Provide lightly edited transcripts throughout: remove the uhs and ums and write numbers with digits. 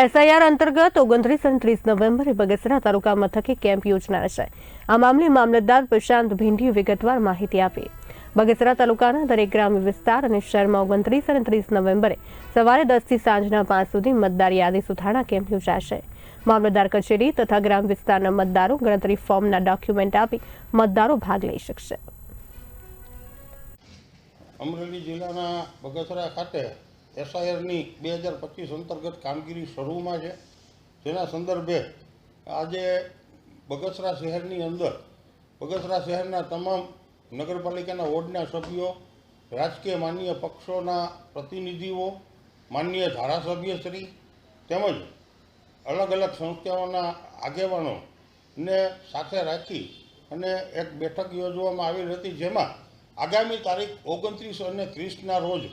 SIR અંતર્ગત 29 અને 30 નવેમ્બરે બગસરા તાલુકા મથકે કેમ્પ યોજનાર છે। આ મામલે મામલતદાર પ્રશાંત ભીંડીએ વિગતવાર માહિતી આપી। બગસરા તાલુકાના દરેક ગ્રામ્ય વિસ્તાર અને શહેરમાં 29 અને 30 નવેમ્બરે સવારે 10 થી સાંજના 5 સુધી મતદાર યાદી સુધારણા કેમ્પ યોજાશે। મામલતદાર કચેરી તથા ગ્રામ વિસ્તારના મતદારો ગણતરી ફોર્મના ડોક્યુમેન્ટ આપી મતદારો ભાગ લઈ શકશે। અમરેલી જિલ્લાના બગસરા ખાતે એસઆઈઆરની 2025 અંતર્ગત કામગીરી શરૂમાં છે, જેના સંદર્ભે આજે બગસરા શહેરની અંદર બગસરા શહેરના તમામ નગરપાલિકાના વોર્ડના સભ્યો, રાજકીય માન્ય પક્ષોના પ્રતિનિધિઓ, માનનીય ધારાસભ્યશ્રી તેમજ અલગ અલગ સંસ્થાઓના આગેવાનોને સાથે રાખી અને એક બેઠક યોજવામાં આવેલી હતી, જેમાં આગામી તારીખ 29 અને 30ના રોજ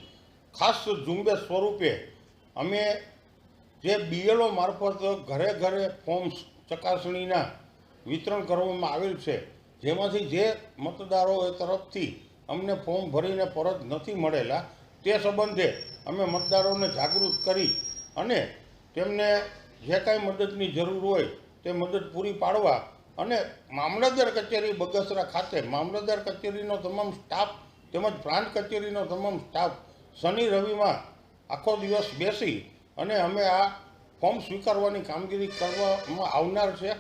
ખાસ ઝુંબેશ સ્વરૂપે અમે જે બીએલઓ મારફત ઘરે ઘરે ફોર્મ્સ ચકાસણીના વિતરણ કરવામાં આવેલ છે, જેમાંથી જે મતદારો તરફથી અમને ફોર્મ ભરીને પરત નથી મળેલા તે સંબંધે અમે મતદારોને જાગૃત કરી અને તેમને જે કાંઈ મદદની જરૂર હોય તે મદદ પૂરી પાડવા અને મામલતદાર કચેરી બગસરા ખાતે મામલતદાર કચેરીનો તમામ સ્ટાફ તેમજ પ્રાંત કચેરીનો તમામ સ્ટાફ શનિ રવિમાં આખો દિવસ બેસી અને અમે આ ફોર્મ સ્વીકારવાની કામગીરી કરવામાં આવનાર છે।